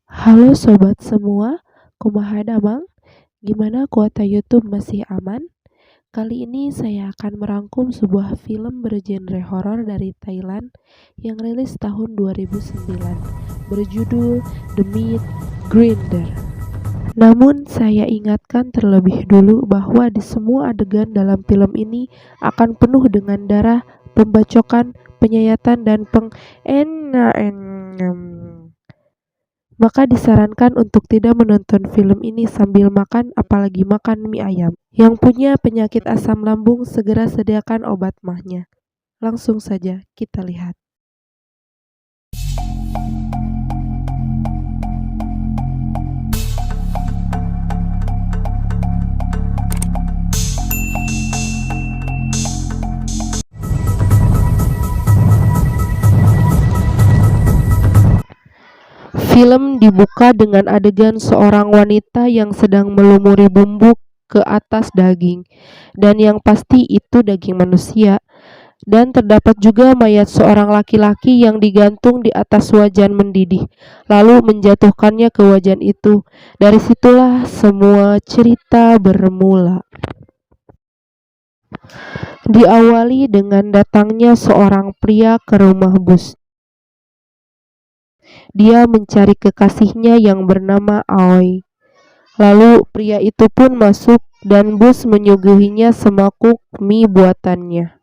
Halo sobat semua, kumaha damang? Gimana kuota YouTube masih aman? Kali ini saya akan merangkum sebuah film bergenre horor dari Thailand yang rilis tahun 2009, berjudul The Meat Grinder. Namun saya ingatkan terlebih dulu bahwa di semua adegan dalam film ini akan penuh dengan darah, pembacokan, penyayatan, dan maka disarankan untuk tidak menonton film ini sambil makan, apalagi makan mie ayam. Yang punya penyakit asam lambung segera sediakan obat mahnya. Langsung saja kita lihat. Film dibuka dengan adegan seorang wanita yang sedang melumuri bumbu ke atas daging, dan yang pasti itu daging manusia. Dan terdapat juga mayat seorang laki-laki yang digantung di atas wajan mendidih, lalu menjatuhkannya ke wajan itu. Dari situlah semua cerita bermula. Diawali dengan datangnya seorang pria ke rumah Bus. Dia mencari kekasihnya yang bernama Aoi. Lalu pria itu pun masuk dan Bus menyuguhinya semangkuk mie buatannya.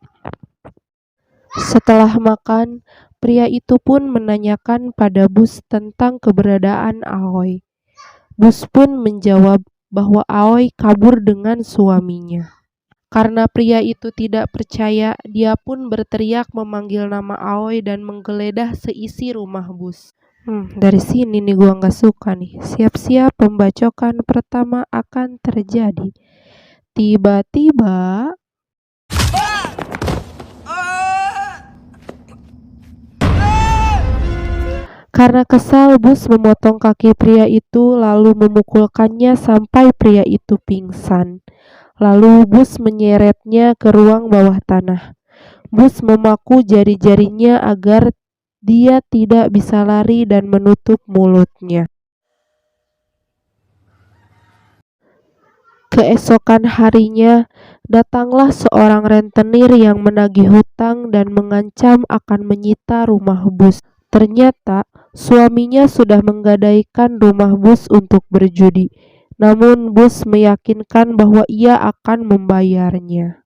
Setelah makan, pria itu pun menanyakan pada Bus tentang keberadaan Aoi. Bus pun menjawab bahwa Aoi kabur dengan suaminya. Karena pria itu tidak percaya, dia pun berteriak memanggil nama Aoi dan menggeledah seisi rumah Bus. Dari sini nih gua nggak suka nih. Siap-siap pembacokan pertama akan terjadi. Tiba-tiba karena kesal, Bus memotong kaki pria itu lalu memukulkannya sampai pria itu pingsan. Lalu Bus menyeretnya ke ruang bawah tanah. Bus memaku jari-jarinya agar dia tidak bisa lari dan menutup mulutnya. Keesokan harinya, datanglah seorang rentenir yang menagih hutang dan mengancam akan menyita rumah Bus. Ternyata, suaminya sudah menggadaikan rumah Bus untuk berjudi. Namun Bus meyakinkan bahwa ia akan membayarnya.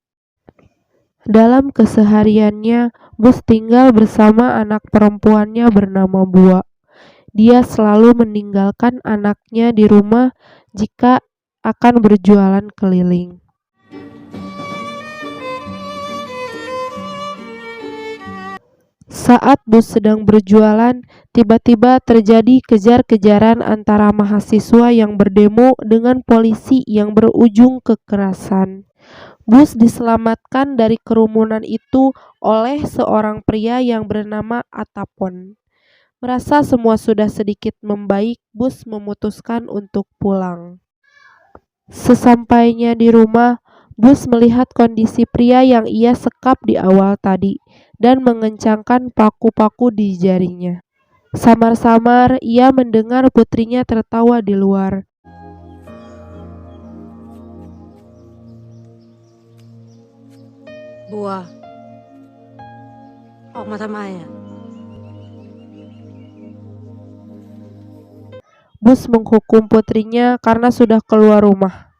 Dalam kesehariannya, Bus tinggal bersama anak perempuannya bernama Bua. Dia selalu meninggalkan anaknya di rumah jika akan berjualan keliling. Saat Bus sedang berjualan, tiba-tiba terjadi kejar-kejaran antara mahasiswa yang berdemo dengan polisi yang berujung kekerasan. Bus diselamatkan dari kerumunan itu oleh seorang pria yang bernama Atapon. Merasa semua sudah sedikit membaik, Bus memutuskan untuk pulang. Sesampainya di rumah, Bus melihat kondisi pria yang ia sekap di awal tadi dan mengencangkan paku-paku di jarinya. Samar-samar ia mendengar putrinya tertawa di luar. Bua, ออกมาทำไมอ่ะ Bus menghukum putrinya karena sudah keluar rumah,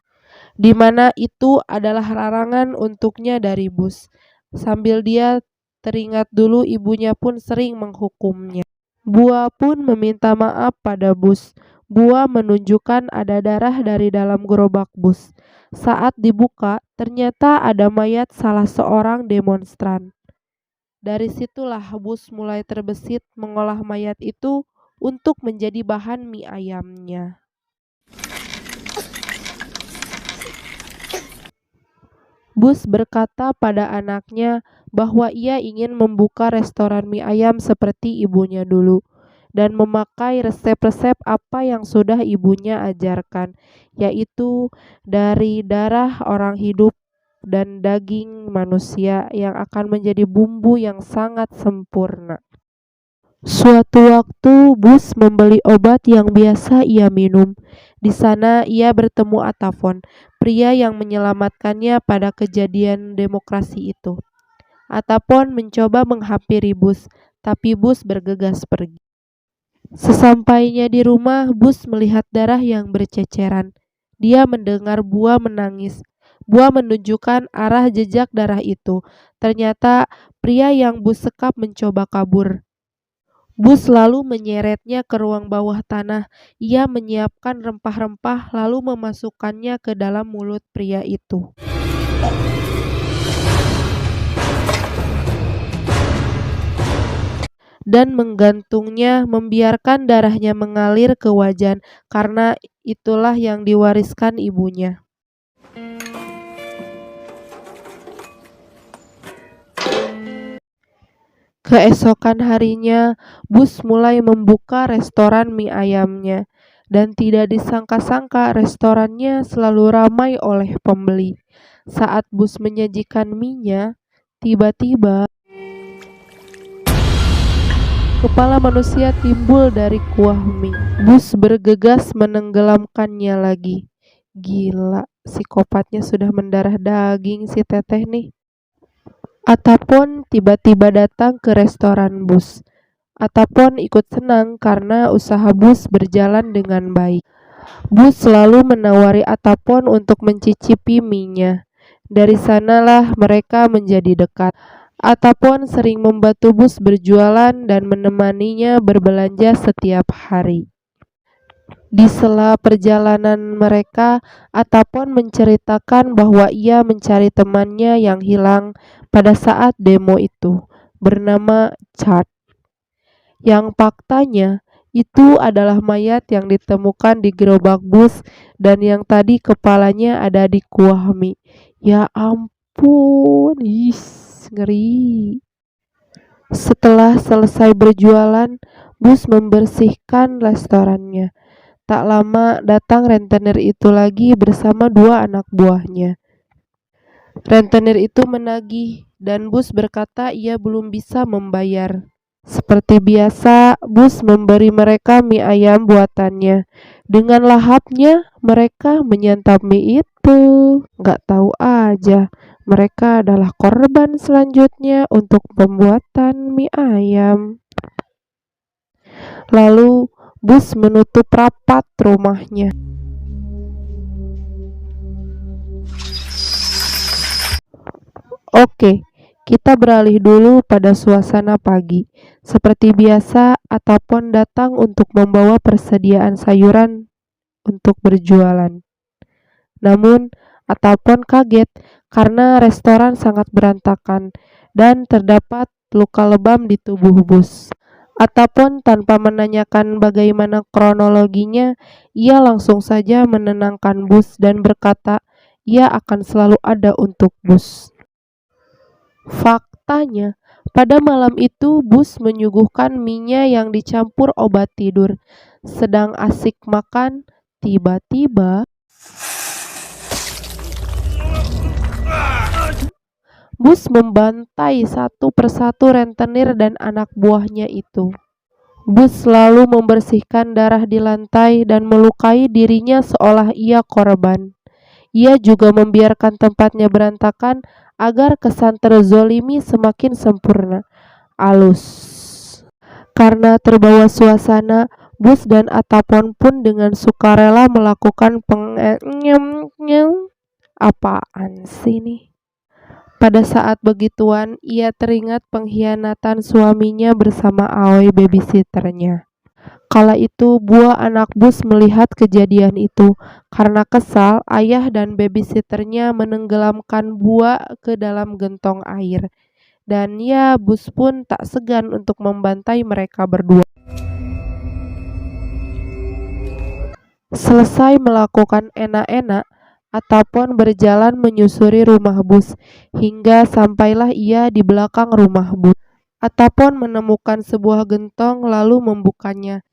di mana itu adalah larangan untuknya dari Bus. Sambil dia teringat dulu ibunya pun sering menghukumnya. Bua pun meminta maaf pada Bus. Bua menunjukkan ada darah dari dalam gerobak Bus. Saat dibuka, ternyata ada mayat salah seorang demonstran. Dari situlah Bus mulai terbesit mengolah mayat itu untuk menjadi bahan mie ayamnya. Bus berkata pada anaknya bahwa ia ingin membuka restoran mie ayam seperti ibunya dulu dan memakai resep-resep apa yang sudah ibunya ajarkan, yaitu dari darah orang hidup dan daging manusia yang akan menjadi bumbu yang sangat sempurna. Suatu waktu, Bus membeli obat yang biasa ia minum. Di sana ia bertemu Atafon, pria yang menyelamatkannya pada kejadian demokrasi itu. Atapon mencoba menghampiri Bus, tapi Bus bergegas pergi. Sesampainya di rumah, Bus melihat darah yang berceceran. Dia mendengar Bua menangis. Bua menunjukkan arah jejak darah itu. Ternyata pria yang Bus sekap mencoba kabur. Bus lalu menyeretnya ke ruang bawah tanah. Ia menyiapkan rempah-rempah lalu memasukkannya ke dalam mulut pria itu. Dan menggantungnya, membiarkan darahnya mengalir ke wajan, karena itulah yang diwariskan ibunya. Keesokan harinya, Bus mulai membuka restoran mie ayamnya, dan tidak disangka-sangka restorannya selalu ramai oleh pembeli. Saat Bus menyajikan mie-nya, tiba-tiba kepala manusia timbul dari kuah mie. Bus bergegas menenggelamkannya lagi. Gila, psikopatnya sudah mendarah daging si teteh nih. Atapon tiba-tiba datang ke restoran Bus. Atapon ikut senang karena usaha Bus berjalan dengan baik. Bus selalu menawari Atapon untuk mencicipi mie-nya. Dari sanalah mereka menjadi dekat. Atapon sering membantu Bus berjualan dan menemaninya berbelanja setiap hari. Di sela perjalanan mereka, Atapon menceritakan bahwa ia mencari temannya yang hilang pada saat demo itu, bernama Chad. Yang faktanya, itu adalah mayat yang ditemukan di gerobak Bus dan yang tadi kepalanya ada di kuah mie. Ya ampun, ngeri. Setelah selesai berjualan, Bus membersihkan restorannya. Tak lama datang rentenir itu lagi bersama 2 anak buahnya. Rentenir itu menagih dan Bus berkata ia belum bisa membayar. Seperti biasa, Bus memberi mereka mie ayam buatannya. Dengan lahapnya, mereka menyantap mie itu. Gak tahu aja, mereka adalah korban selanjutnya untuk pembuatan mie ayam. Lalu, Bus menutup rapat rumahnya. Oke, kita beralih dulu pada suasana pagi. Seperti biasa, Atapon datang untuk membawa persediaan sayuran untuk berjualan. Namun, Atapon kaget karena restoran sangat berantakan dan terdapat luka lebam di tubuh Bus. Atapon tanpa menanyakan bagaimana kronologinya, ia langsung saja menenangkan Bus dan berkata ia akan selalu ada untuk Bus. Faktanya, pada malam itu Bus menyuguhkan mie-nya yang dicampur obat tidur. Sedang asik makan, tiba-tiba Bus membantai satu persatu rentenir dan anak buahnya itu. Bus selalu membersihkan darah di lantai dan melukai dirinya seolah ia korban. Ia juga membiarkan tempatnya berantakan agar kesan terzolimi semakin sempurna. Alus. Karena terbawa suasana, Bus dan Atapon pun dengan sukarela melakukan apaan sih nih? Pada saat begituan, ia teringat pengkhianatan suaminya bersama Aoi babysitternya. Kala itu, Bua anak Bus melihat kejadian itu. Karena kesal, ayah dan babysitternya menenggelamkan Bua ke dalam gentong air. Dan ya, Bus pun tak segan untuk membantai mereka berdua. Selesai melakukan enak-enak, Atapon berjalan menyusuri rumah Bus, hingga sampailah ia di belakang rumah Bus. Atapon menemukan sebuah gentong lalu membukanya.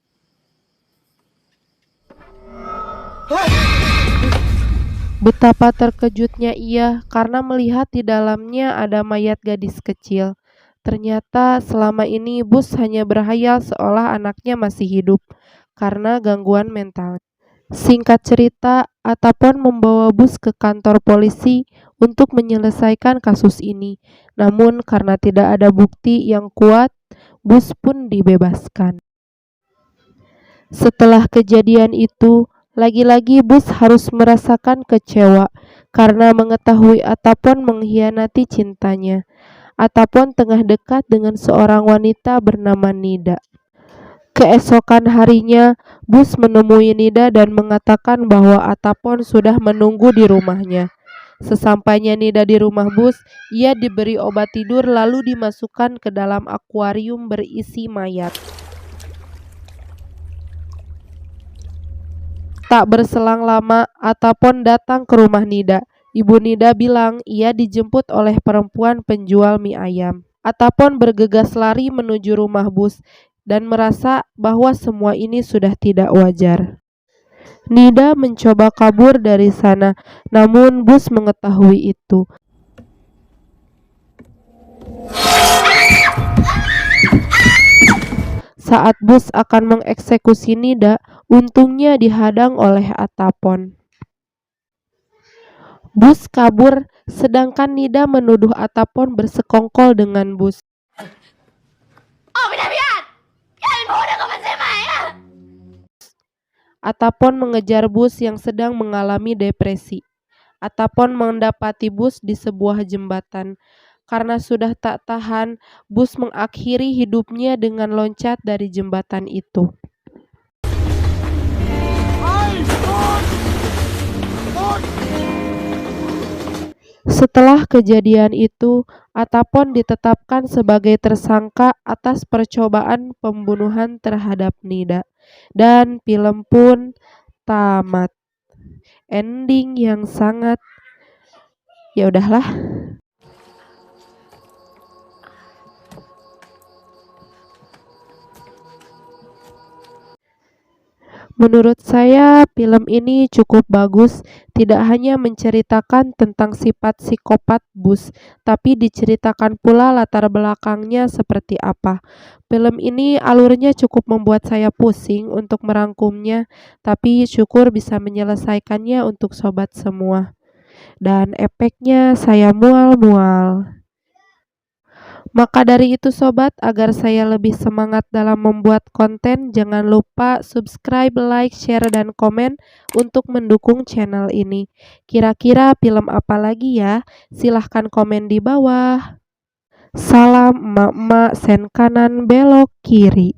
Betapa terkejutnya ia karena melihat di dalamnya ada mayat gadis kecil. Ternyata selama ini Bus hanya berhayal seolah anaknya masih hidup karena gangguan mental. Singkat cerita, Atapon membawa Bus ke kantor polisi untuk menyelesaikan kasus ini. Namun karena tidak ada bukti yang kuat, Bus pun dibebaskan. Setelah kejadian itu, lagi-lagi Bus harus merasakan kecewa karena mengetahui Atapon mengkhianati cintanya. Atapon tengah dekat dengan seorang wanita bernama Nida. Keesokan harinya, Bus menemui Nida dan mengatakan bahwa Atapon sudah menunggu di rumahnya. Sesampainya Nida di rumah Bus, ia diberi obat tidur lalu dimasukkan ke dalam akuarium berisi mayat. Tak berselang lama, Atapon datang ke rumah Nida. Ibu Nida bilang ia dijemput oleh perempuan penjual mie ayam. Atapon bergegas lari menuju rumah Bus dan merasa bahwa semua ini sudah tidak wajar. Nida mencoba kabur dari sana, namun Bus mengetahui itu. Saat Bus akan mengeksekusi Nida, untungnya dihadang oleh Atapon. Bus kabur, sedangkan Nida menuduh Atapon bersekongkol dengan Bus. Atapon mengejar Bus yang sedang mengalami depresi. Atapon mendapati Bus di sebuah jembatan. Karena sudah tak tahan, Bus mengakhiri hidupnya dengan loncat dari jembatan itu. Setelah kejadian itu, Atapon ditetapkan sebagai tersangka atas percobaan pembunuhan terhadap Nida. Dan film pun tamat. Ending yang sangat, ya udahlah. Menurut saya, film ini cukup bagus, tidak hanya menceritakan tentang sifat psikopat Bus, tapi diceritakan pula latar belakangnya seperti apa. Film ini alurnya cukup membuat saya pusing untuk merangkumnya, tapi syukur bisa menyelesaikannya untuk sobat semua. Dan efeknya saya mual-mual. Maka dari itu sobat, agar saya lebih semangat dalam membuat konten, jangan lupa subscribe, like, share, dan komen untuk mendukung channel ini. Kira-kira film apa lagi ya? Silahkan komen di bawah. Salam emak-emak sen kanan belok kiri.